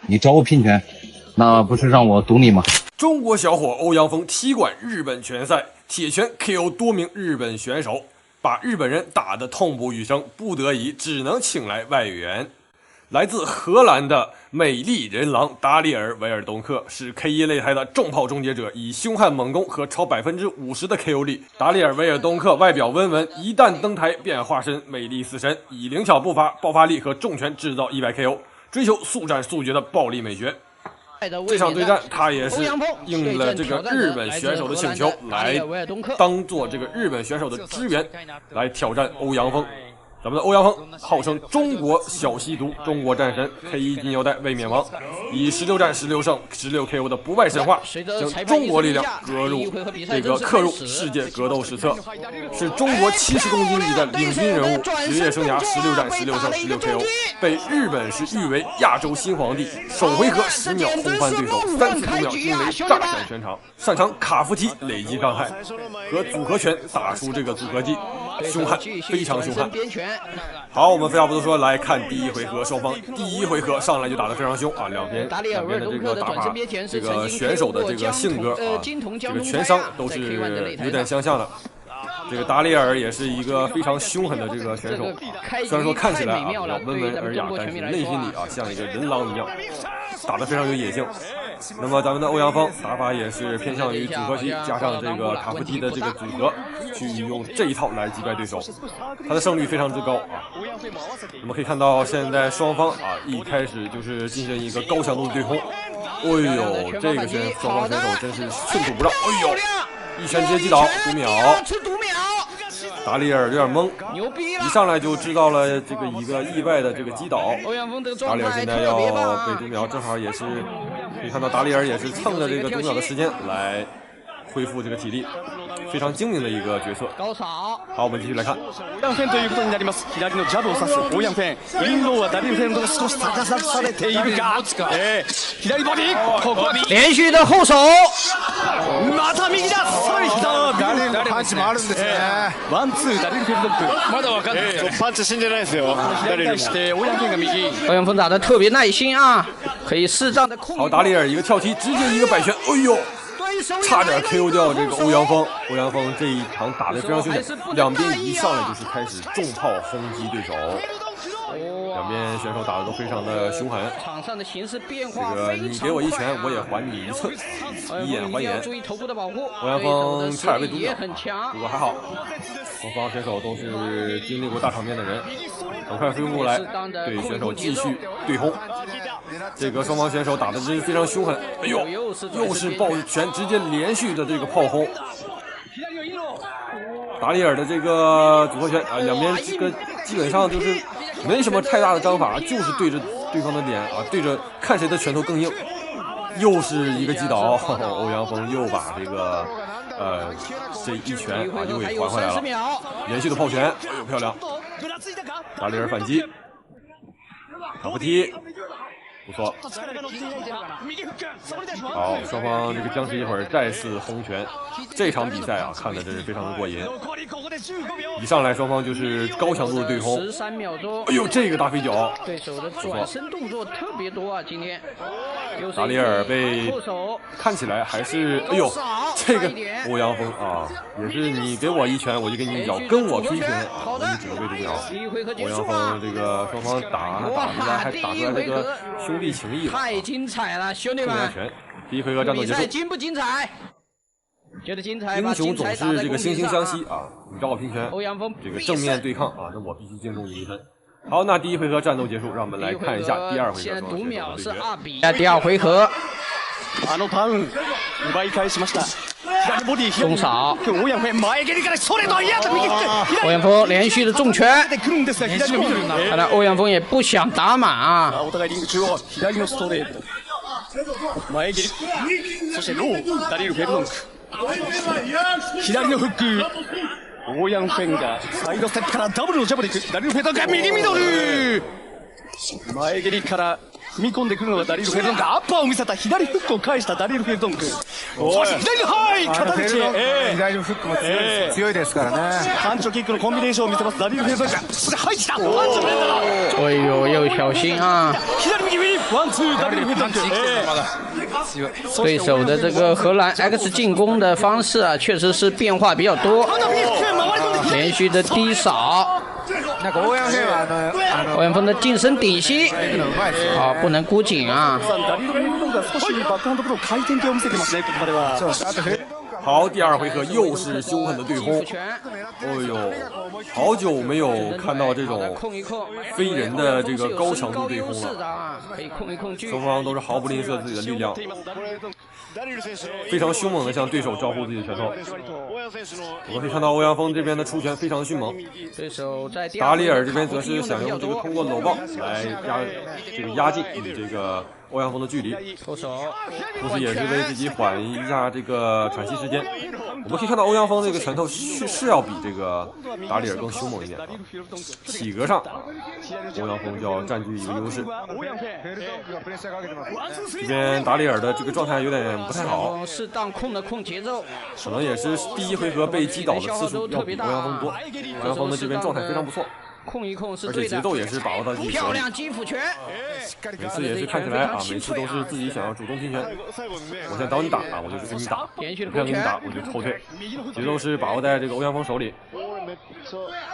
你找我拼拳，那不是让我赌你吗？中国小伙欧阳锋踢馆日本拳赛，铁拳 KO 多名日本选手，把日本人打得痛不欲生，不得已只能请来外援。来自荷兰的美丽人狼达里尔·维尔东克是 K1 擂台的重炮终结者，以凶悍猛攻和超50%的 KO 力。达里尔·维尔东克外表温文，一旦登台便化身美丽死神，以灵巧步伐、爆发力和重拳制造100 KO， 追求速战速决的暴力美学。这场对战，他也是应了这个日本选手的请求，来当做这个日本选手的支援，来挑战欧阳锋。咱们的欧阳锋号称中国小吸毒、中国战神 ，K1 金腰带卫冕王，以16战16胜、16 KO 的不败神话，将中国力量刻入世界格斗史册，是中国70公斤级的领军人物，职业生涯16战16胜、16 KO， 被日本是誉为亚洲新皇帝。首回合10秒轰翻对手，3次5秒惊雷炸响全场，擅长卡夫踢累积伤害和组合拳打出这个组合技，凶悍，非常凶悍。好，我们废话不多说，来看第一回合，双方第一回合上来就打得非常凶啊，两边的这个打法，这个选手的这个性格啊，这个拳商都是有点相像的。这个达里尔也是一个非常凶狠的这个选手，虽然说看起来啊比较温文尔雅，但是内心里啊像一个人狼一样，打得非常有野性。那么咱们的欧阳锋打法也是偏向于组合技加上这个卡夫踢的这个组合，去用这一套来击败对手，他的胜率非常之高啊。我们可以看到现在双方啊一开始就是进行一个高强度的对轰，哎呦，这个双方选手真是寸土不让，哎呦，一拳直接击倒读秒。达里尔有点懵，一上来就制造了这个一个意外的这个击倒。达里尔现在要被读秒，正好也是可以看到达里尔也是蹭着这个读秒的时间来恢复这个体力，非常精明的一个角色。好，我们继续来看。欧阳锋ということになります。左のジャブを刺す欧陽锋。インローはダリルフェンドが少し逆されているか。左ボディ。ここ連續的後手。また右だ。ダリルのパンチもあるんですね。ワンツーダリルフェンドッグ。まだわかんない。パンチ死んでないですよ。左対して欧陽锋が右。欧阳锋打得特别耐心啊，可以适当的控制。好，达里尔一个跳踢，直接一个摆拳，哎呦！差点 KO 掉这个欧阳锋。欧阳锋这一场打得非常凶险，两边一上来就是开始重炮轰击对手，两边选手打得都非常的凶狠。场上的形势变化，这个你给我一拳，我也还你一寸，以眼还眼。注意头部的保护。欧阳锋差点被毒秒，不过还好，双方选手都是经历过大场面的人，很快恢复过来，对选手继续对轰。这个双方选手打的真是非常凶狠，哎呦，又是爆拳，直接连续的这个炮轰。达里尔的这个组合拳啊，两边这个基本上就是没什么太大的章法，就是对着对方的脸啊，对着看谁的拳头更硬。又是一个击倒，欧阳锋又把这个这一拳啊又给还回来了，连续的炮拳，哎呦漂亮！达里尔反击，卡夫踢。不错，好，双方这个僵持一会儿，再次轰拳。这场比赛啊，看的真是非常的过瘾。一上来双方就是高强度的对轰，13秒钟。哎呦，这个大飞脚！对手的转身动作特别多啊，今天。达里尔被看起来还是，哎呦，这个欧阳锋啊，也是你给我一拳，我就给你一脚，跟我拼拳啊，你只能被读秒。欧阳锋这个双方打出来，还打出来这个兄弟情谊了，太精彩了，兄弟们！第一回合战斗结束，精不精彩？觉得精彩。英雄总是这个惺惺相惜啊！你找我拼拳，欧阳锋这个正面对抗啊，那我必须敬重你一分。好，那第一回合战斗结束，让我们来看一下第二回合。现在读秒是2比1。第二回合，あのターン奪い返しました。左ボディ中少。欧陽鋒前蹴りからストレート、いや右。欧陽鋒連續的重拳。看来欧陽鋒也不想打满啊。お互いリング中央左のストレート。前蹴り。そしてローダリルフェルドンク。左のフック。欧陽鋒がサイドステップからダブルのジャブでいく。ダリルフェルドンクが右ミドル。前蹴りから踏み込んでくるのがダリル・フェルドンク、アッパーを見せた左フックを返したダリル・フェルドンク、そして左のはい肩口へ、左のフックも強いですからね。パンチョキックのコンビネーションを見せますダリル・フェルドンク、そして入ってきたパンチョ連打、哎呦，要小心啊！左右右ワンツーダリル・フェルドンク。对手的这个荷兰 X 进攻的方式啊，确实是变化比较多，连续的低扫。なんか欧陽平は欧阳锋的近身顶膝，啊，不能箍紧啊！ダリル・フェルドンクが少しバックハンドブロー回転系を見せてますね、ここまでは。好，第二回合又是凶狠的对轰。哦呦，好久没有看到这种飞人的这个高强度对轰了。双方都是毫不吝啬自己的力量，非常凶猛的向对手招呼自己的拳头。我们可以看到欧阳锋这边的出拳非常的迅猛，达里尔这边则是想用这个通过搂抱来压近与这个欧阳锋的距离，同时也是为自己缓一下这个喘息时间。我们可以看到欧阳锋这个拳头是要比这个达里尔更凶猛一点啊，体格上欧阳锋就要占据一个优势。这边达里尔的这个状态有点不太好，适当控节奏，可能也是第一回合被击倒的次数要比欧阳锋多。欧阳锋的这边状态非常不错。控一控是而且节奏也是把握到自己手里，漂亮基辅拳，每次也是看起来啊，每次都是自己想要主动拼拳，我先找你打啊，我就跟你打，我不想跟你打，我就后退，节奏是把握在这个欧阳锋手里，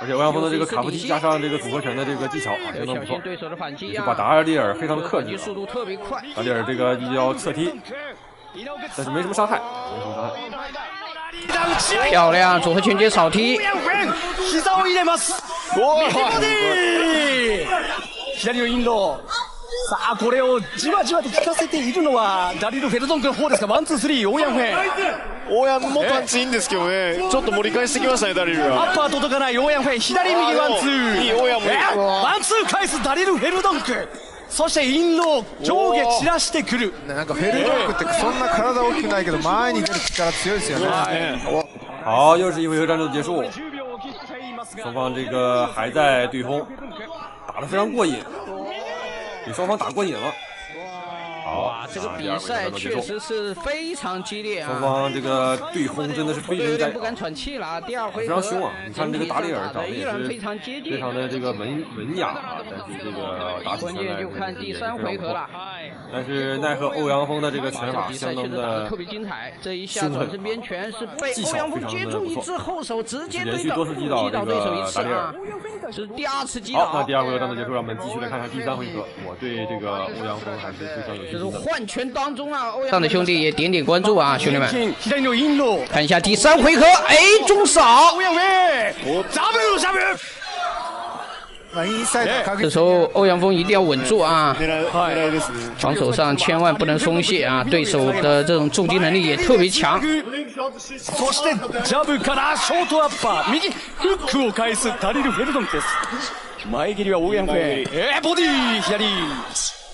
而且欧阳锋的这个卡夫踢加上这个组合拳的这个技巧啊，相当不错，也是把达里尔非常的克制，速度特别快，达里尔这个一脚侧踢，但是没什么伤害，漂亮组合拳接扫踢。膝を入れます。左のインロー。さあこれをじわじわと効かせているのはダリル・フェルドンクの方ですが、ワンツースリーオーヤンフェン。オーヤンもパンチいいんですけどね、ちょっと盛り返してきましたねダリルが。アッパー届かないオーヤンフェン、左右ワンツー。いいオーヤンもいい。ワンツー返すダリル・フェルドンク。そしてインロー上下散らしてくる。なんかフェルドンクってそんな体大きくないけど前に出る力強いですよね。好，又是一回合战斗结束，双方这个还在对轰，打得非常过瘾，给双方打过瘾了。好，这个比赛确实是非常激烈啊！双方这个对轰真的是非常不敢喘气了啊！第二回非常凶啊！你看这个达里尔长得也是非常接近，非常的这个文雅啊，但是这个打起拳来就看第三回合了。但是奈何欧阳锋的这个拳法相当的特别精彩，这一下转身边拳是被欧阳锋接住一只后手，直接连续多次击倒这个达里尔，是第二次击倒。好，那第二回合战斗结束，让我们继续来看看第三回合。我对这个欧阳锋还是非常有信心的。换拳当中啊，欧阳的兄弟也点点关注啊，兄弟们，看看一下第三回合，哎，中扫。这时候欧阳锋一定要稳住啊，防守上千万不能松懈啊，对手的这种重击能力也特别强。そしてジャブからショートアッパー、右フックを返すダリル・フェルドンクです。前蹴りはオーヤンフェン、ボディ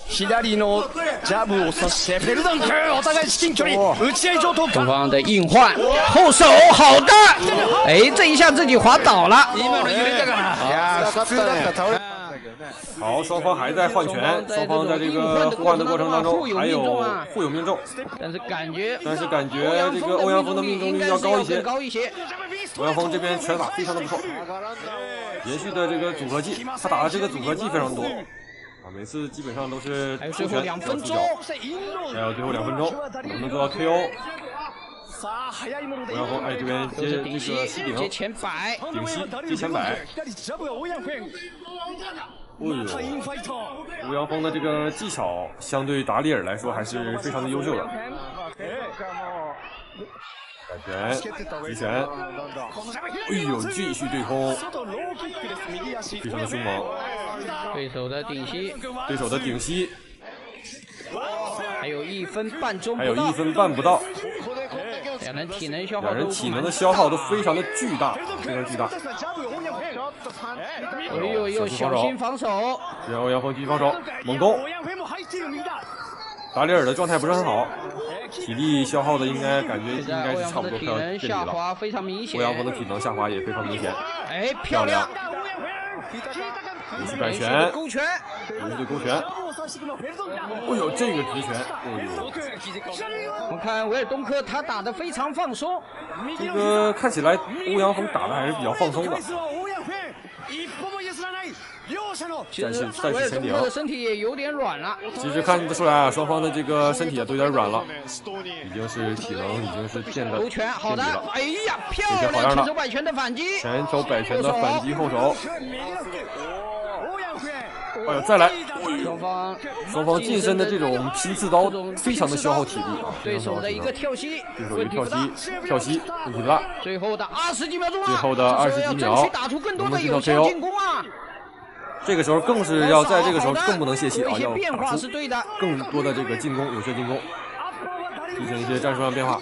左のジャブを刺してフェルドンク、お互い至近距離打ち合い上等。中方的硬换后手，好的，哎，这一下自己滑倒了。好，双方还在换拳，双方在这个换的过程当中还有互有命中，但是感觉这个欧阳锋的命中率要高一些。欧阳锋这边拳法非常的不错，连续的这个组合技，他打的这个组合技非常多啊，每次基本上都是出拳要出脚，还有最后2分钟能不能做到 KO？ 欧阳锋哎，这边接这个膝顶，接前摆，顶膝接前摆。欧阳锋的这个技巧相对达里尔来说还是非常的优秀的。改拳，击拳，哎呦，继续对轰，非常的凶猛。对手的顶膝，还有1分半钟，不到。两人体能的消耗都非常的巨大，非常巨大。哎呦，小心防守。然后欧阳锋继续防守，猛攻。达里尔的状态不是很好，体力消耗的应该是差不多快要见底了。非常明显。欧阳锋的体能下滑也非常明显。哎，漂亮！连续摆拳，勾拳，连续勾拳。哦呦，这个直拳，哦呦！我看维尔东科他打得非常放松，这个看起来欧阳锋打的还是比较放松的。但是赛事前顶，的身体也有点软了。其实看得出来啊，双方的这个身体也都有点软了，已经是体能已经是变得勾拳，好的，哎呀，漂亮！前手摆拳的反击，前手摆拳的反击后手。哎呦，再来！双方近身的这种拼刺刀非常的消耗体力啊。对手的一个跳膝，对手一个跳膝，问题不大。最后的20几秒钟啊！最后的20几秒，打出更多的有效进攻啊！这个时候更是要在这个时候更不能泄气啊，要打出更多的这个进攻，有效进攻，进行一些战术上变化。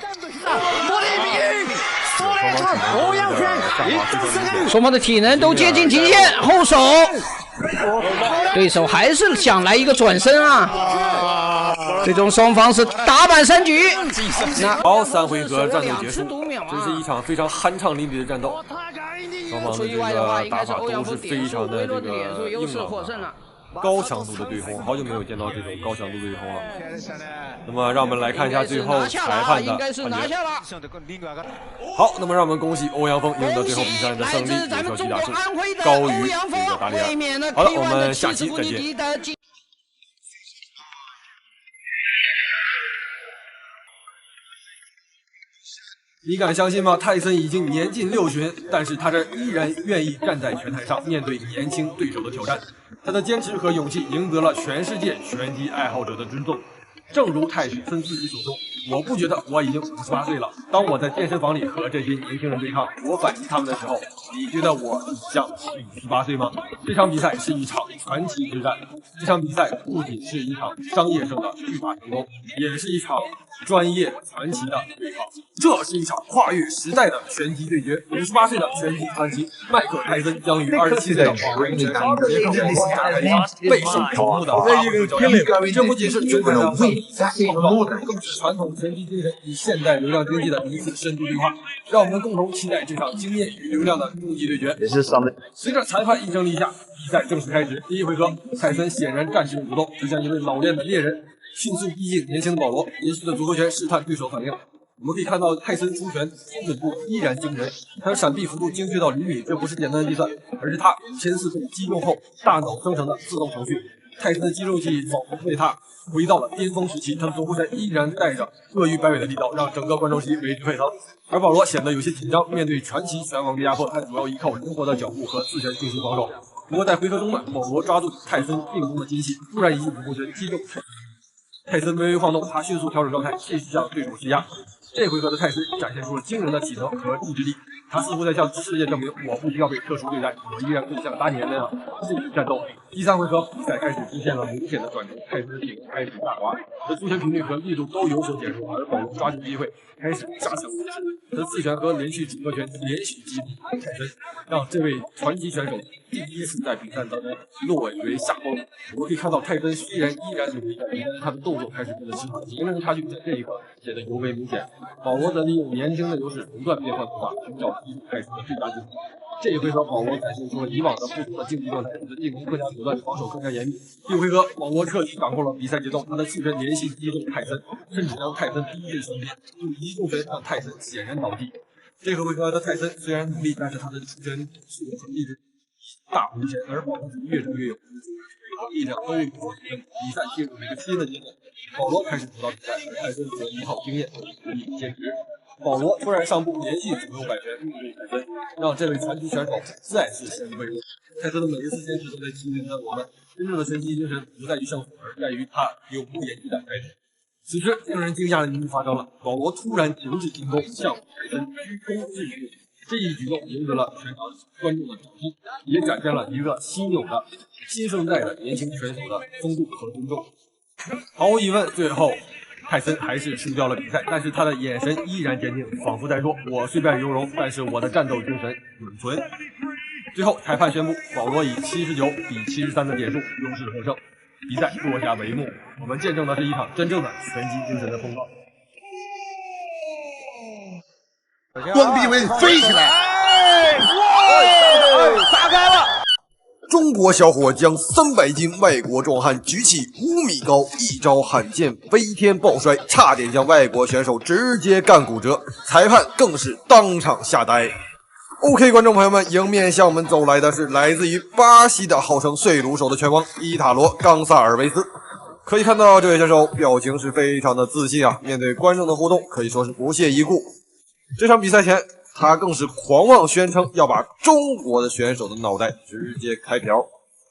双方的体能都接近极限，后手，对手还是想来一个转身啊！最终双方是打满3局。好，3回合战斗结束，这是一场非常酣畅淋漓的战斗。双方的这个打法都是非常的这个硬朗，高强度的对轰，好久没有见到这种高强度对轰了。那么让我们来看一下最后裁判的判决。好，那么让我们恭喜欧阳锋赢得最后比赛的胜利，有效击打数高于这个达里安。好了，我们下期再见。你敢相信吗？泰森已经年近60，但是他这依然愿意站在拳台上面对年轻对手的挑战。他的坚持和勇气赢得了全世界拳击爱好者的尊重。正如泰森自己所说，我不觉得我已经58岁了。当我在健身房里和这些年轻人对抗，我反击他们的时候，你觉得我像58岁吗？这场比赛是一场传奇之战。这场比赛不仅是一场商业上的巨大成功，也是一场专业传奇的对抗。这是一场跨越时代的拳击对决。58岁的拳击传奇迈克尔·泰森将与27岁的华人拳手杰克·莫斯展开一场备受瞩目的大回合较量。这不仅是拳场上更是传统拳击精神与现代流量经济的一次深度对话。让我们共同期待这场惊艳与流量的终极对决。随着裁判一声令下，比赛正式开始。第一回合，泰森显然战势不动，就像一位老练的猎人，迅速逼近年轻的保罗，连续的组合拳试探对手反应。我们可以看到泰森出拳精准度依然惊人，他的闪避幅度精确到厘米，这不是简单的计算，而是他前4倍击中后大脑生成的自动程序。泰森的肌肉记忆仿佛为他回到了巅峰时期，他的总护拳依然带着恶语摆尾的力道，让整个观众席为之沸腾。而保罗显得有些紧张，面对传奇拳王的压迫，他主要依靠灵活的脚步和自拳进行防守。不过在回合中呢，保罗抓住泰森进攻的间隙，突然以总护拳击中泰森微微晃动，他迅速调整状态，继续向对手施压。这回合的泰森展现出了惊人的体能和意志力，他似乎在向世界证明，我不需要被特殊对待，我依然可以像当年那样继续战斗。第3回合，比赛开始出现了明显的转折，泰森的体能开始下滑，他出拳频率和力度都有所减弱，而保罗抓住机会开始加强攻势，他的刺拳和连续组合拳连续击中泰森，让这位传奇选手第一次在比赛当中落尾为下风。我们可以看到泰森虽然依然努力在练，但是他的动作开始变得迟缓，年龄差距在这一刻显得尤为明显。保罗则利用年轻的优势，不断变换手法，寻找击中泰森的最佳进攻。这一回合，保罗展现出了以往的不同的竞技状态，他的进攻更加果断，防守更加严密。第5回合，保罗彻底掌控了比赛节奏，他的刺拳连续击中泰森，甚至让泰森逼近身边，用一重拳让泰森显然倒地。这个回合的泰森虽然努力，但是他的出拳速度一直大无前，而保罗越战越有力量都有所提升。比赛进入了一个新的阶段，保罗开始主导比赛，而泰森则依靠经验努力坚持。保罗突然上步，连续左右摆拳误对泰森，让这位传奇选手再次陷入被动。泰森的每一次坚持都在提醒着我们，真正的拳击精神不在于胜负，而在于他永不言弃的开始。此时，令人惊讶的一幕发生了，保罗突然停止进攻，向泰森鞠躬致意。这一举动赢得了全场观众的掌声，也展现了一个新生代的年轻拳手的风度和尊重。毫无疑问，最后泰森还是输掉了比赛，但是他的眼神依然坚定，仿佛在说：“我虽败犹荣，但是我的战斗精神永存。”最后，裁判宣布保罗以79比73的点数优势获胜，比赛落下帷幕。我们见证的是一场真正的拳击精神的风暴。光臂围飞起来，打开了。中国小伙将300斤外国壮汉举起5米高，一招罕见飞天抱摔，差点将外国选手直接干骨折，裁判更是当场吓呆。OK， 观众朋友们，迎面向我们走来的是来自于巴西的号称碎炉手的拳王伊塔罗·冈萨尔维斯。可以看到这位选手表情是非常的自信啊，面对观众的互动可以说是不屑一顾。这场比赛前，他更是狂妄宣称要把中国的选手的脑袋直接开瓢，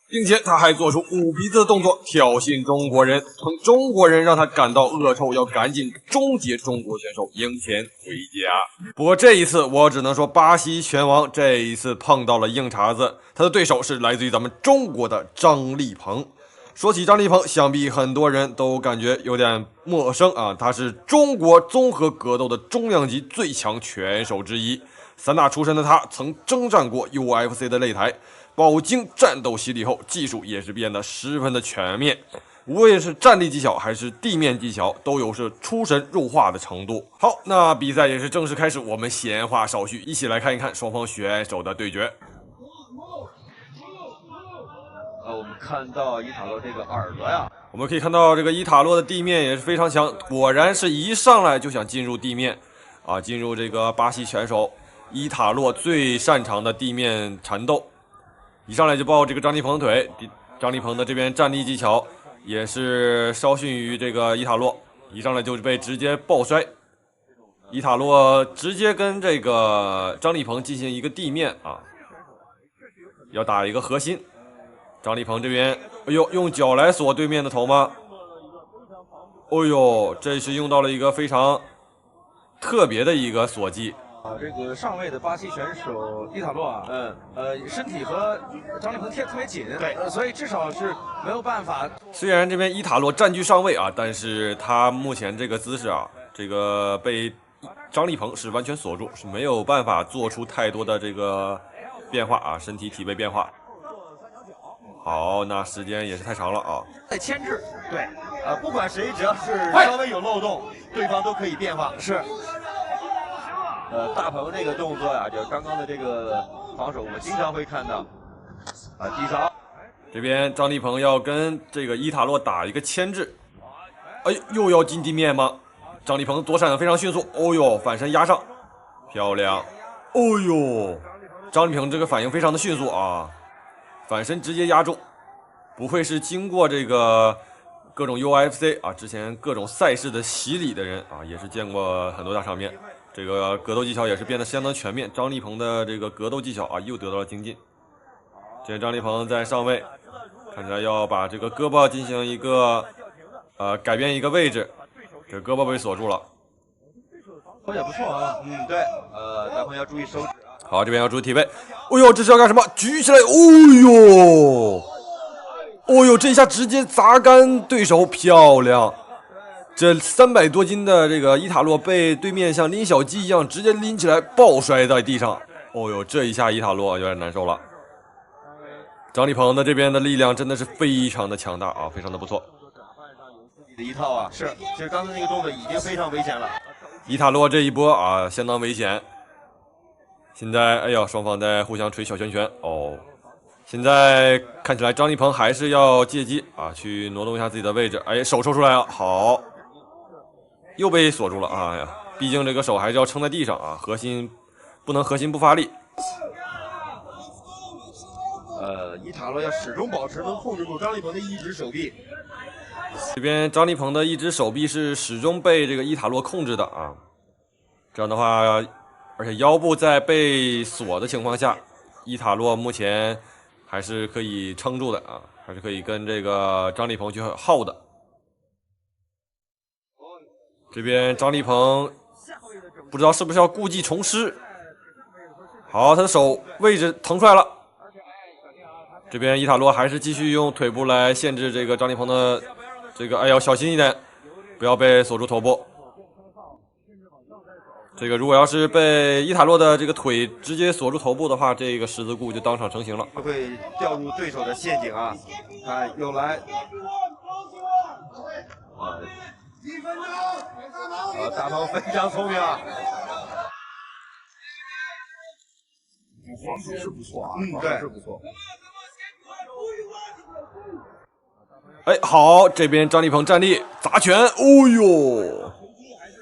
并且他还做出捂鼻子的动作，挑衅中国人，称中国人让他感到恶臭，要赶紧终结中国选手，赢钱回家。不过这一次，我只能说巴西拳王这一次碰到了硬茬子，他的对手是来自于咱们中国的张立鹏。说起张立鹏，想必很多人都感觉有点陌生啊。他是中国综合格斗的重量级最强拳手之一，散打出身的他曾征战过 UFC 的擂台，饱经战斗洗礼后，技术也是变得十分的全面，无论是站立技巧还是地面技巧，都有是出神入化的程度。好，那比赛也是正式开始，我们闲话少叙，一起来看一看双方选手的对决。我们看到伊塔洛这个耳朵呀，我们可以看到这个伊塔洛的地面也是非常强，果然是一上来就想进入地面啊，进入这个巴西拳手伊塔洛最擅长的地面缠斗，一上来就抱这个张立鹏的腿，张立鹏的这边站立技巧也是稍逊于这个伊塔洛，一上来就被直接抱摔，伊塔洛直接跟这个张立鹏进行一个地面啊，要打一个核心。张立鹏这边，哎呦，用脚来锁对面的头吗？哦呦，这是用到了一个非常特别的一个锁技。这个上位的巴西选手伊塔洛啊，身体和张立鹏贴得特别紧，对，所以至少是没有办法。虽然这边伊塔洛占据上位啊，但是他目前这个姿势啊，这个被张立鹏是完全锁住，是没有办法做出太多的这个变化啊，身体体位变化。好，那时间也是太长了啊！在牵制，对，不管谁只要是稍微有漏洞，对方都可以变化。是，大鹏这个动作呀，就刚刚的这个防守，我们经常会看到，低扫。这边张立鹏要跟这个伊塔洛打一个牵制，哎，又要进地面吗？张立鹏躲闪的非常迅速，哦呦，反身压上，漂亮，哦呦，张立鹏这个反应非常的迅速啊！反身直接压住，不愧是经过这个各种 UFC 啊，之前各种赛事的洗礼的人啊，也是见过很多大场面。这个格斗技巧也是变得相当全面。张立鹏的这个格斗技巧啊，又得到了精进。这张立鹏在上位，看起来要把这个胳膊进行一个改变一个位置，这胳膊被锁住了。挥也不错啊，对，大鹏要注意手指。好，这边要注意体位。哦呦，这是要干什么？举起来！哦呦，这一下直接砸干对手，漂亮！这300多斤的这个伊塔洛被对面像拎小鸡一样直接拎起来，抱摔在地上。哦呦，这一下伊塔洛有点难受了。张立鹏的这边的力量真的是非常的强大啊，非常的不错。一套啊，是，其实刚才那个动作已经非常危险了。伊塔洛这一波啊，相当危险。现在，哎呀，双方在互相捶小拳拳哦。现在看起来张立鹏还是要借机啊，去挪动一下自己的位置。哎，手抽出来了，好，又被锁住了。哎呀，毕竟这个手还是要撑在地上啊，核心不能核心不发力。伊塔洛要始终保持能控制住张立鹏的一只手臂。这边张立鹏的一只手臂是始终被这个伊塔洛控制的啊，这样的话。而且腰部在被锁的情况下，伊塔洛目前还是可以撑住的啊，还是可以跟这个张立鹏去耗的。这边张立鹏不知道是不是要故技重施。好，他的手位置腾出来了。这边伊塔洛还是继续用腿部来限制这个张立鹏的这个，哎呦，小心一点，不要被锁住头部。这个如果要是被伊塔洛的这个腿直接锁住头部的话，这个十字固就当场成型了，会掉入对手的陷阱啊！看又来，大鹏非常聪明啊！防守是不错啊，对，是不错。哎，好，这边张立鹏站立砸拳，哦呦，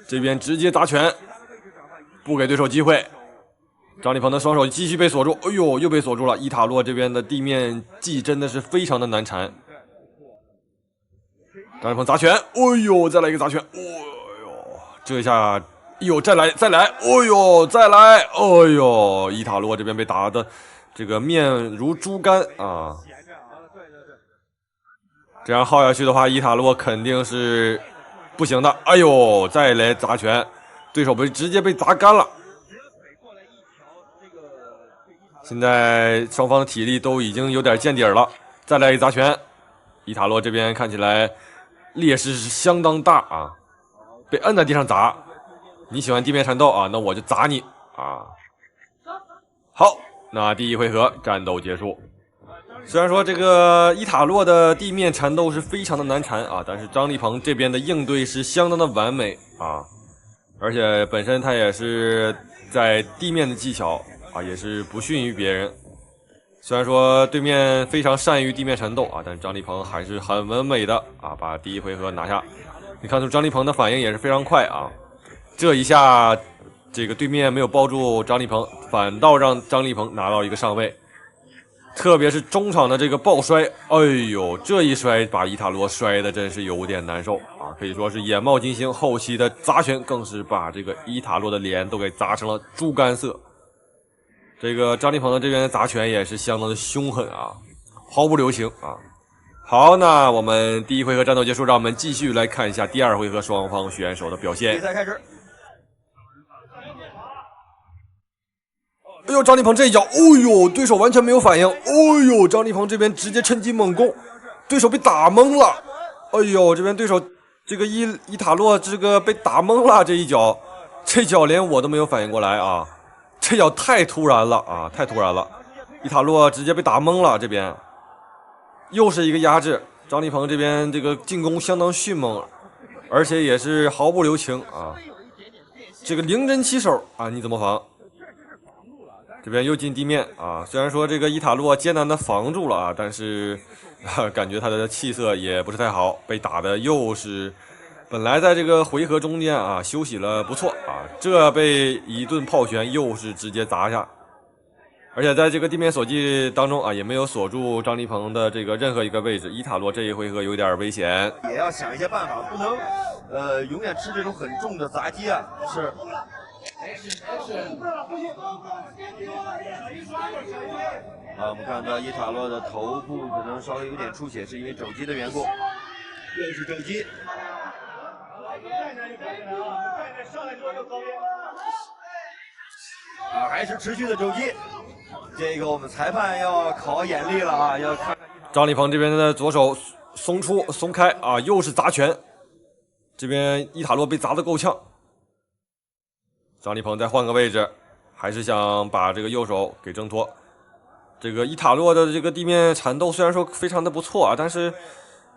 这边直接砸拳，不给对手机会。张立鹏的双手继续被锁住，哎呦，又被锁住了。伊塔洛这边的地面技真的是非常的难缠。张立鹏砸拳，哎呦，再来一个砸拳，哎呦，这下，哎呦，再来，哎呦，再来，哎呦，伊塔洛这边被打的这个面如猪肝啊。这样耗下去的话，伊塔洛肯定是不行的。哎呦，再来砸拳，对手直接被砸干了。现在双方的体力都已经有点见底了，再来一砸拳，伊塔洛这边看起来劣势是相当大啊，被摁在地上砸。你喜欢地面缠斗啊，那我就砸你啊。好，那第一回合战斗结束。虽然说这个伊塔洛的地面缠斗是非常的难缠啊，但是张立鹏这边的应对是相当的完美啊，而且本身他也是在地面的技巧啊也是不逊于别人。虽然说对面非常善于地面缠斗啊，但是张立鹏还是很完美的啊把第一回合拿下。你看出张立鹏的反应也是非常快啊，这一下这个对面没有包住张立鹏，反倒让张立鹏拿到一个上位。特别是中场的这个爆摔，哎呦，这一摔把伊塔洛摔的真是有点难受啊，可以说是眼冒金星。后期的砸拳更是把这个伊塔洛的脸都给砸成了猪肝色。这个张立鹏的这边砸拳也是相当的凶狠啊，毫不留情啊。好，那我们第一回合战斗结束，让我们继续来看一下第二回合双方选手的表现。比赛开始。哎呦，张立鹏这一脚，哦呦，对手完全没有反应。哦呦，张立鹏这边直接趁机猛攻，对手被打懵了。哎呦，这边对手这个伊塔洛这个被打懵了，这一脚，这脚连我都没有反应过来啊！这脚太突然了啊，太突然了！伊塔洛直接被打懵了，这边又是一个压制。张立鹏这边这个进攻相当迅猛，而且也是毫不留情啊！这个零针起手啊，你怎么防？这边又进地面啊，虽然说这个伊塔洛艰难的防住了啊，但是感觉他的气色也不是太好，被打的又是本来在这个回合中间啊休息了不错啊，这被一顿炮拳又是直接砸下，而且在这个地面锁技当中啊也没有锁住张立鹏的这个任何一个位置，伊塔洛这一回合有点危险，也要想一些办法，不能永远吃这种很重的砸击啊，是。我们看到伊塔洛的头部可能稍微有点出血，是因为肘击的缘故。又是肘击。还是持续的肘击。这个我们裁判要考眼力了啊，要看。张立鹏这边的左手松开啊，又是砸拳。这边伊塔洛被砸得够呛。张立鹏再换个位置，还是想把这个右手给挣脱。这个伊塔洛的这个地面缠斗虽然说非常的不错啊，但是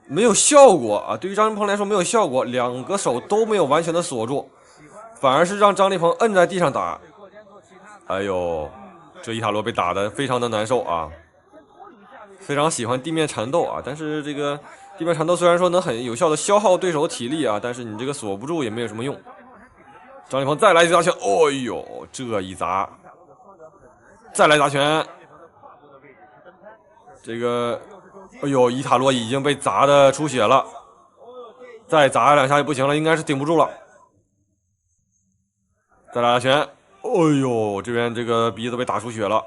没有效果啊。对于张立鹏来说没有效果，两个手都没有完全的锁住，反而是让张立鹏摁在地上打。哎呦，这伊塔洛被打得非常的难受啊。非常喜欢地面缠斗啊，但是这个地面缠斗虽然说能很有效的消耗对手体力啊，但是你这个锁不住也没有什么用。张立鹏再来一砸拳，哦呦，这一砸，再来砸拳，这个，哎呦，伊塔洛已经被砸的出血了，再砸两下就不行了，应该是顶不住了。再来砸拳，哦呦，这边这个鼻子被打出血了。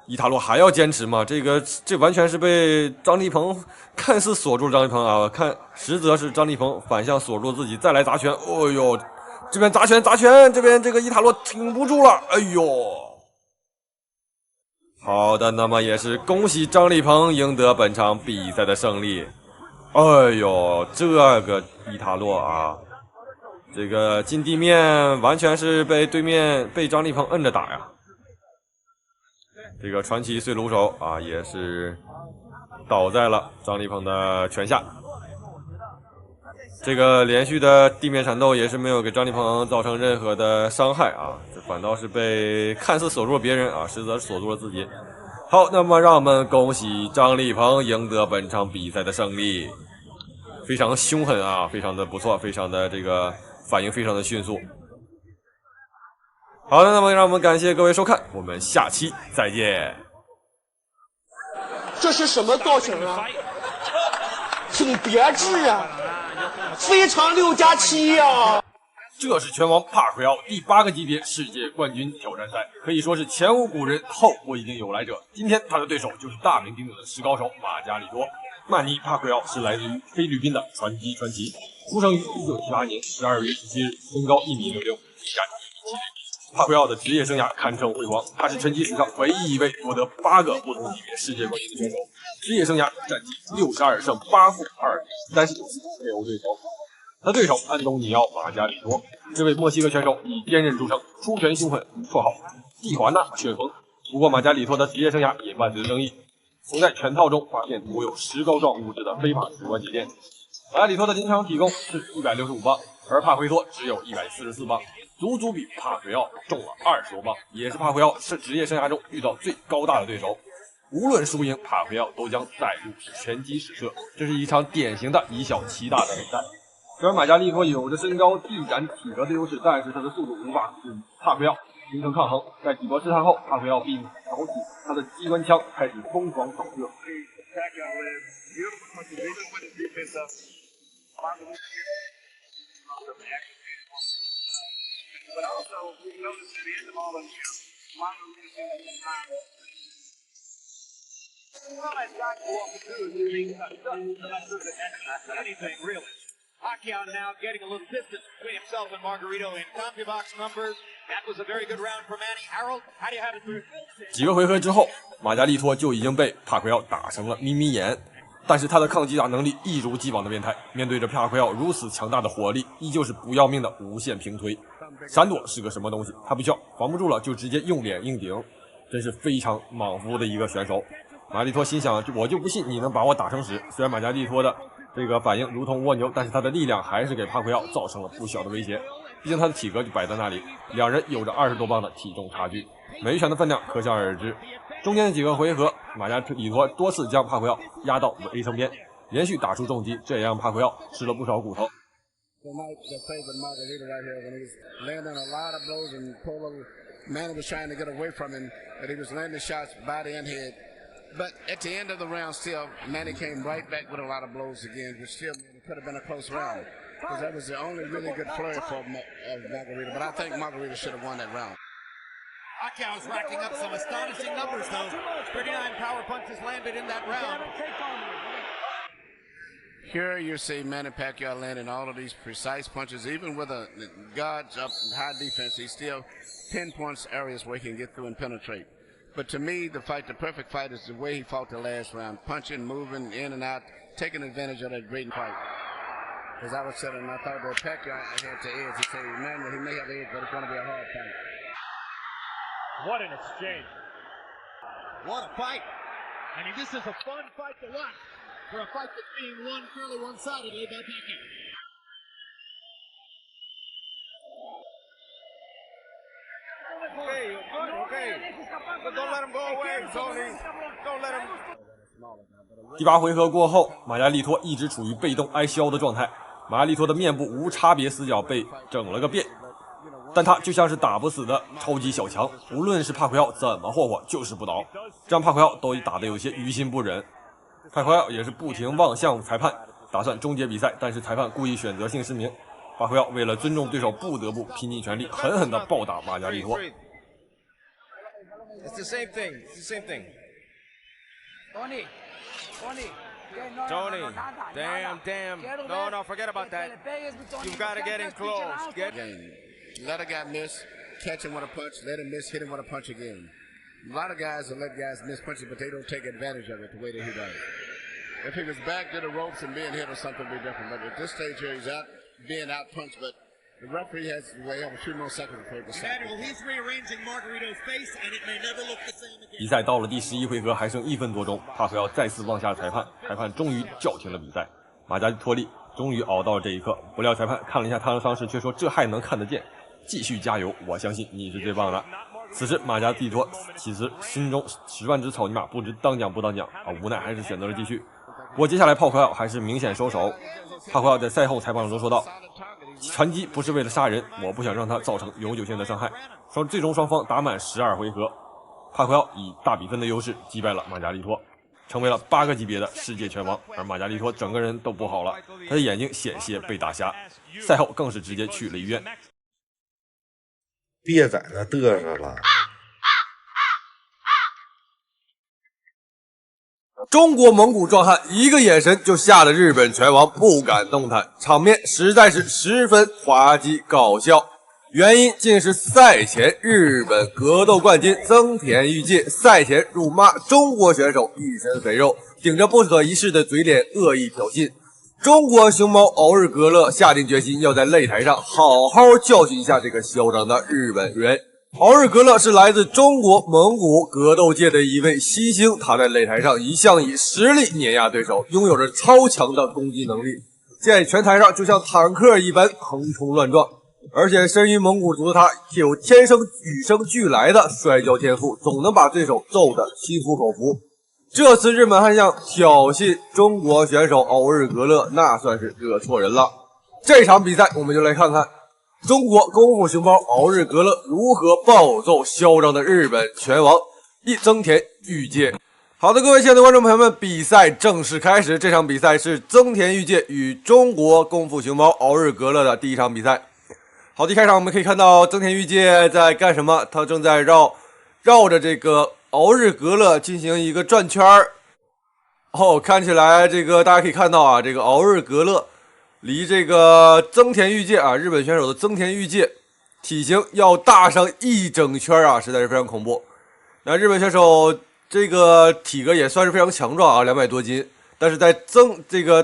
伊塔洛还要坚持吗？这完全是被张立鹏看似锁住张立鹏啊，实则是张立鹏反向锁住自己，再来砸拳，哦呦。这边砸拳，这边这个伊塔洛挺不住了，哎呦！好的，那么也是恭喜张立鹏赢得本场比赛的胜利。哎呦，这个伊塔洛啊，这个进地面完全是被张立鹏摁着打呀。这个传奇碎炉手啊，也是倒在了张立鹏的拳下。这个连续的地面缠斗也是没有给张立鹏造成任何的伤害啊，这反倒是被看似锁住了别人啊，实则锁住了自己。好，那么让我们恭喜张立鹏赢得本场比赛的胜利，非常凶狠啊，非常的不错，非常的这个反应非常的迅速。好的，那么让我们感谢各位收看，我们下期再见。这是什么造型啊？挺别致啊，非常6+7呀。这是拳王帕奎奥第8个级别世界冠军挑战赛，可以说是前无古人后不一定有来者。今天他的对手就是大名鼎鼎的石膏手马加里多。曼尼帕奎奥是来自于菲律宾的传奇，出生于1978年12月17日，身高1.66米，体重1.76米。帕奎奥的职业生涯堪称辉煌，他是拳击史上唯一一位夺得8个不同级别世界冠军的选手。职业生涯战绩62胜8负2胜，39次 KO 对手。他对手安东尼奥·马加里多，这位墨西哥选手以坚韧著称，出拳凶狠，绰号蒂华纳旋风。不过马加里托的职业生涯也伴随着争议，曾在拳套中发现涂有石膏状物质的非法指关节链。马加里托的经常体重是165磅，而帕奎托只有144磅，足足比帕奎奥重了20多磅，也是帕奎奥是职业生涯中遇到最高大的对手。无论输赢，帕奎奥都将载入拳击史册。这是一场典型的以小欺大的比赛。虽然马加利托有着身高、臂展、体格的优势，但是他的速度无法与帕奎奥形成抗衡。在几波试探后，帕奎奥并挑起他的机关枪，开始疯狂扫射。Pacquiao now getting a little distance between himself and Margarito in CompuBox numbers. That was a very good round for Manny. Harold, how do you have it through? 几个回合之后，马加利托就已经被帕奎奥打成了眯眯眼，但是他的抗击打能力一如既往的变态。面对着帕奎奥如此强大的火力，依旧是不要命的无限平推。闪躲是个什么东西？他不需要，防不住了就直接用脸硬顶，真是非常莽夫的一个选手。马加利托心想，我就不信你能把我打成屎。虽然马加利托的这个反应如同蜗牛，但是他的力量还是给帕奎奥造成了不小的威胁。毕竟他的体格就摆在那里，两人有着20多磅的体重差距，每一拳的分量可想而知。中间的几个回合，马加里托多次将帕奎奥压到 A 层边，连续打出重击，这也让帕奎奥吃了不少骨头。But at the end of the round, still, Manny came right back with a lot of blows again, which still could have been a close round. Because that was the only really good flurry for Margarito. But I think Margarito should have won that round. Pacquiao's racking up some astonishing numbers, though. 39 power punches landed in that round. Here you see Manny Pacquiao landing all of these precise punches. Even with a guards up high defense, he still pinpoints areas where he can get through and penetrate. But to me, the perfect fight is the way he fought the last round, punching, moving in and out, taking advantage of that great fight. As I was sitting, I thought that Pacquiao had the edge. He said, Emmanuel, he may have the edge, but it's going to be a hard fight. What an exchange. What a fight. I mean, this is a fun fight to watch for a fight that's being won fairly one-sidedly by Pacquiao. Okay. But don't let him go away, Tony. Don't let him. 第8回合过后，马加利托一直处于被动挨削的状态。马加利托的面部无差别死角被整了个遍，但他就像是打不死的超级小强，无论是帕奎奥怎么霍霍，就是不倒，这让帕奎奥都打得有些于心不忍。帕奎奥也是不停望向裁判，打算终结比赛，但是裁判故意选择性失明。帕奎奥为了尊重对手，不得不拼尽全力，狠狠地暴打马加利托。It's the same thing. It's the same thing. Tony. Damn. No, forget about that. You've got to get in close. Let a guy miss, catch him with a punch, let him miss, hit him with a punch again. A lot of guys will let guys miss punches, but they don't take advantage of it the way that he does. If he was back to the ropes and being hit or something, it'd be different. But at this stage here, he's out being out punched, but the referee has to have a few more seconds before he can stop. Emmanuel, he's rearranging Margarito's face, and it may never look the same again. 比赛到了第11回合，还剩1分多钟，帕奎奥再次望向裁判，裁判终于叫停了比赛。马加托利终于熬到了这一刻，不料裁判看了一下他的伤势，却说这还能看得见，继续加油，我相信你是最棒的。此时马加蒂托其实心中10万只草泥马不知当讲不当讲啊，无奈还是选择了继续。不过接下来帕奎奥还是明显收手。帕奎奥在赛后采访中说道：“拳击不是为了杀人，我不想让它造成永久性的伤害。”最终双方打满12回合，帕奎奥以大比分的优势击败了马加利托，成为了8个级别的世界拳王。而马加利托整个人都不好了，他的眼睛险些被打瞎，赛后更是直接去了医院。别在那嘚瑟了。中国蒙古壮汉一个眼神就吓得日本拳王不敢动弹，场面实在是十分滑稽搞笑。原因竟是赛前日本格斗冠军增田裕介赛前辱骂中国选手一身肥肉，顶着不可一世的嘴脸恶意挑衅。中国熊猫敖日格勒下定决心要在擂台上好好教训一下这个嚣张的日本人。敖日格勒是来自中国蒙古格斗界的一位新星，他在擂台上一向以实力碾压对手，拥有着超强的攻击能力，在拳台上就像坦克一般横冲乱撞。而且身于蒙古族的他有天生与生俱来的摔跤天赋，总能把对手揍得心服口服。这次日本悍将挑衅中国选手敖日格勒，那算是惹错人了。这场比赛我们就来看看中国功夫熊猫敖日格勒如何暴揍嚣张的日本拳王增田裕介。好的，各位亲爱的观众朋友们，比赛正式开始。这场比赛是增田裕介与中国功夫熊猫敖日格勒的第一场比赛。好的，一开场我们可以看到增田裕介在干什么？他正在绕着这个敖日格勒进行一个转圈儿。看起来这个大家可以看到啊，这个敖日格勒离这个增田裕介啊，日本选手的增田裕介体型要大上一整圈啊，实在是非常恐怖。那日本选手这个体格也算是非常强壮啊，200多斤，但是在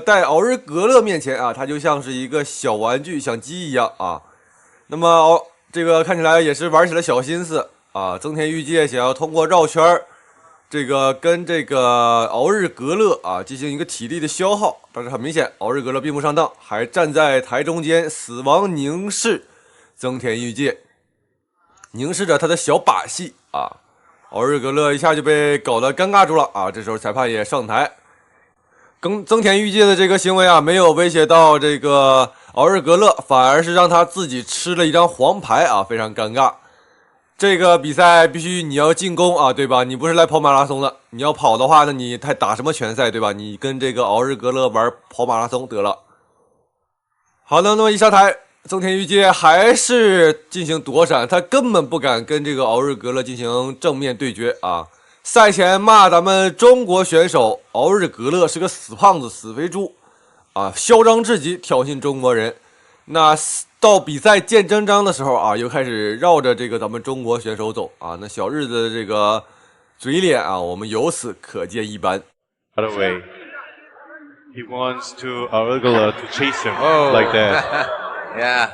在敖日格勒面前啊，他就像是一个小玩具，像鸡一样啊。那么这个看起来也是玩起了小心思啊，增田裕介想要通过绕圈这个跟这个敖日格勒啊进行一个体力的消耗，但是很明显敖日格勒并不上当，还站在台中间死亡凝视增田裕介，凝视着他的小把戏啊。敖日格勒一下就被搞得尴尬住了啊，这时候裁判也上台。增田裕介的这个行为啊，没有威胁到这个敖日格勒，反而是让他自己吃了一张黄牌啊，非常尴尬。这个比赛必须你要进攻啊，对吧？你不是来跑马拉松的，你要跑的话，那你还打什么拳赛，对吧？你跟这个敖日格勒玩跑马拉松得了。好的，那么一上台，增田裕介还是进行躲闪，他根本不敢跟这个敖日格勒进行正面对决啊。赛前骂咱们中国选手敖日格勒是个死胖子、死肥猪啊，嚣张至极，挑衅中国人。那到比赛见真章的时候啊，又开始绕着这个咱们中国选手走啊，那小日子的这个嘴脸啊，我们由此可见一斑。By the way, he wants to Arugula to chase him like that. Yeah.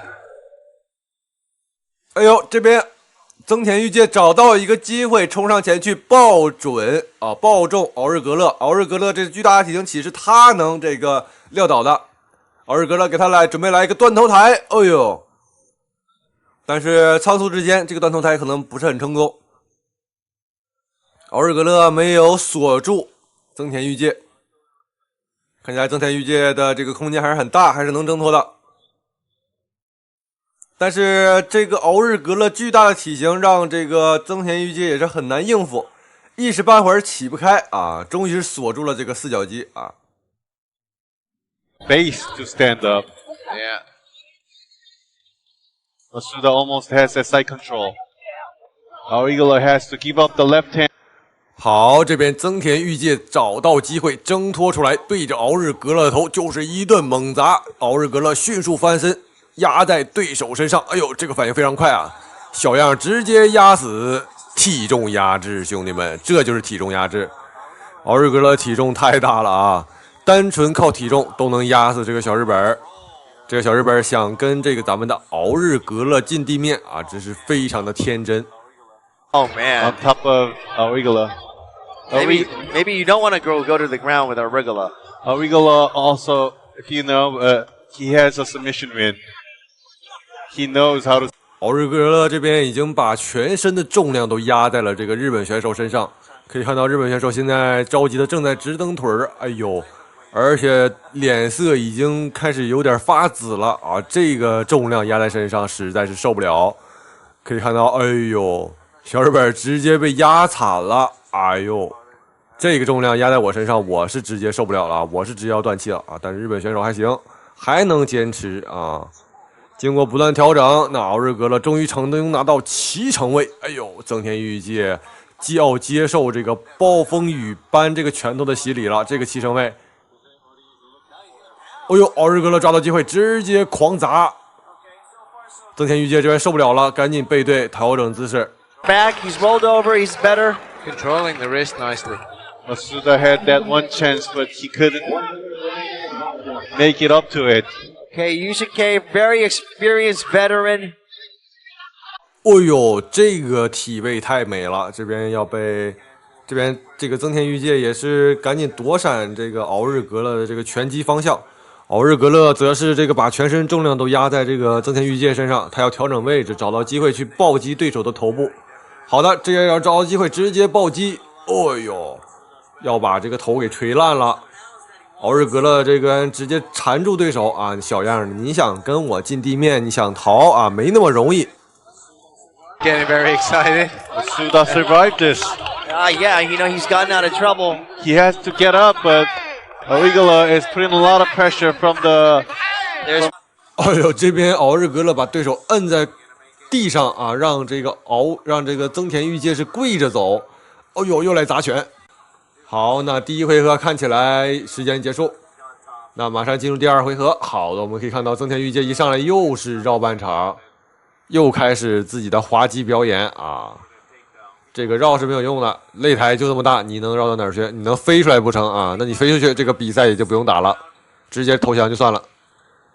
哎呦，这边增田裕介找到一个机会，冲上前去爆准啊，爆中敖日格勒。敖日格勒这巨大的体型岂是他能这个撂倒的？敖日格勒给他准备来一个断头台，哎呦！但是仓促之间，这个断头台可能不是很成功。敖日格勒没有锁住增田裕介，看起来增田裕介的这个空间还是很大，还是能挣脱的。但是这个敖日格勒巨大的体型让这个增田裕介也是很难应付，一时半会儿起不开啊，终于是锁住了这个四角击啊。Base to stand up. Yeah. Masuda almost has that side control. Arugula has to give up the left hand. 好，这边增田裕介找到机会挣脱出来，对着敖日格勒的头就是一顿猛砸。敖日格勒迅速翻身，压在对手身上。哎呦，这个反应非常快啊！小样直接压死，体重压制，兄弟们，这就是体重压制。敖日格勒体重太大了啊！单纯靠体重都能压死这个小日本，这个小日本想跟这个咱们的敖日格勒近地面啊，真是非常的天真。Oh man! On top of Arugula. Maybe you don't want to go to the ground with Arugula. Arugula also, he has a submission win. He knows how to. 奥日格勒这边已经把全身的重量都压在了这个日本选手身上，可以看到日本选手现在着急的正在直蹬腿儿，哎呦，而且脸色已经开始有点发紫了啊！这个重量压在身上实在是受不了。可以看到，哎呦，小日本直接被压惨了，哎呦，这个重量压在我身上，我是直接受不了了，我是直接要断气了啊！但是日本选手还行，还能坚持啊。经过不断调整，那奥日格勒终于成功拿到7成位。哎呦，增田裕介既要接受这个暴风雨般这个拳头的洗礼了，这个7成位。哎呦，奥日格勒抓到机会，直接狂砸。增田裕介这边受不了了，赶紧背对调整姿势。Back, he's rolled over, he's better. Controlling the wrist nicely. Masuda had that one chance, but he couldn't make it up to it. Okay, Yusuke, very experienced veteran. 哦呦，这个体位太美了，这边这个增田裕介也是赶紧躲闪这个奥日格勒的这个拳击方向。奥日格勒则是这个把全身重量都压在这个增田裕介身上，他要调整位置，找到机会去暴击对手的头部。好的，这要找到机会直接暴击。哦呦，要把这个头给锤烂了。奥日格勒这个直接缠住对手啊，小样儿，你想跟我进地面，你想逃啊，没那么容易。Getting very excited. Masuda survived this. Yeah, you know, he's gotten out of trouble. He has to get up, but Arigala is putting a lot of pressure from the... 哎呦，这边奥日格勒把对手摁在地上啊，让这个增田裕介是跪着走。哦呦，又来砸拳。好，那第一回合看起来时间结束，那马上进入第二回合。好的，我们可以看到增田裕介一上来又是绕半场，又开始自己的滑稽表演啊！这个绕是没有用的，擂台就这么大，你能绕到哪儿去？你能飞出来不成啊？那你飞出去，这个比赛也就不用打了，直接投降就算了。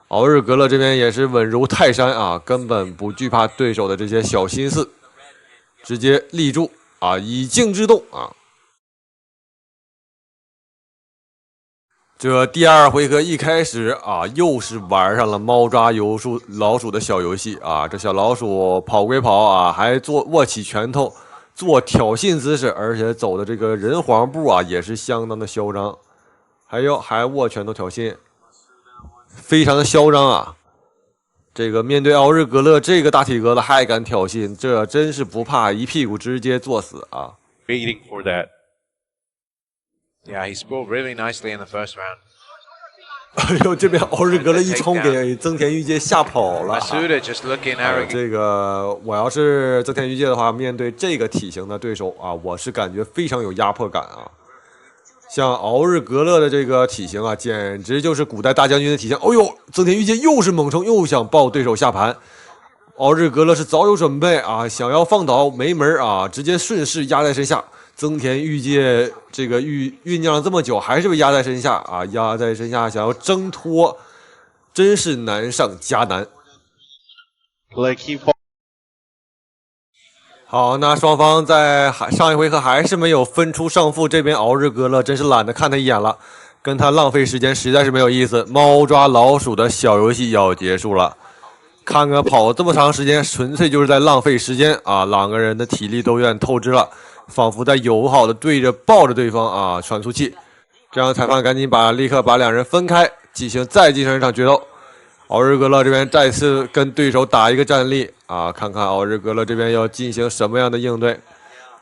奥日格勒这边也是稳如泰山啊，根本不惧怕对手的这些小心思，直接立住啊，以静制动啊！这第二回合一开始啊，又是玩上了猫抓老鼠的小游戏啊！这小老鼠跑归跑啊，还握起拳头做挑衅姿势，而且走的这个人皇步啊，也是相当的嚣张。还握拳头挑衅，非常的嚣张啊！这个面对奥日格勒这个大体格子还敢挑衅，这真是不怕一屁股直接坐死啊 Waiting for that. Yeah, he scored really nicely in the first round. 哎呦，这边奥日格勒一冲给增田裕介吓跑了。Masuda just looking arrogant. 这个我要是增田裕介的话，面对这个体型的对手啊，我是感觉非常有压迫感啊。像奥日格勒的这个体型啊，简直就是古代大将军的体型。哦呦，增田裕介又是猛冲，又想抱对手下盘。奥日格勒是早有准备啊，想要放倒没门啊，直接顺势压在身下。增田裕介这个酝酿了这么久，还是被压在身下啊！压在身下，想要挣脱，真是难上加难。好，那双方在上一回合还是没有分出胜负。这边奥日格勒真是懒得看他一眼了，跟他浪费时间实在是没有意思。猫抓老鼠的小游戏要结束了，看个跑这么长时间，纯粹就是在浪费时间啊！两个人的体力都有点透支了。仿佛在友好的抱着对方啊喘粗气，这样裁判赶紧立刻把两人分开，再进行一场决斗。奥日格勒这边再次跟对手打一个站立啊，看看奥日格勒这边要进行什么样的应对。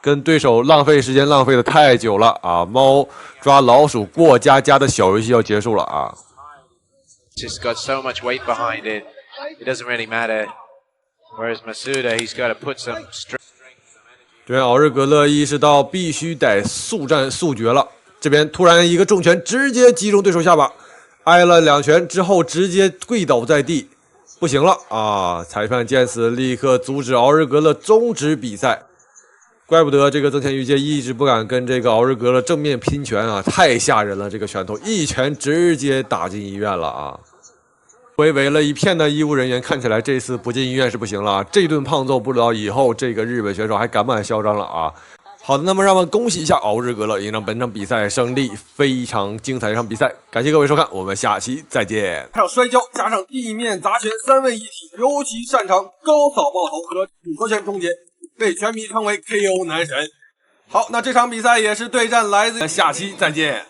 跟对手浪费时间浪费的太久了啊！猫抓老鼠过家家的小游戏要结束了啊 Just got so much weight behind it. It doesn't really matter. Whereas Masuda, he's got to put some strength. 这边奥日格勒意识到必须得速战速决了，这边突然一个重拳直接击中对手下巴，挨了2拳之后直接跪倒在地，不行了啊！裁判见此立刻阻止奥日格勒终止比赛。怪不得这个增田裕介一直不敢跟这个奥日格勒正面拼拳啊，太吓人了！这个拳头一拳直接打进医院了啊！围了一片的医务人员，看起来这次不进医院是不行了啊！这顿胖揍不知道以后这个日本选手还敢不敢嚣张了啊！好的，那么让我们恭喜一下奥日格勒赢得本场比赛胜利，非常精彩的一场比赛。感谢各位收看，我们下期再见。还有摔跤加上地面砸拳3位一体，尤其擅长高扫爆头和组合拳终结，被拳迷称为 KO 男神。好，那这场比赛也是对战来自，下期再见。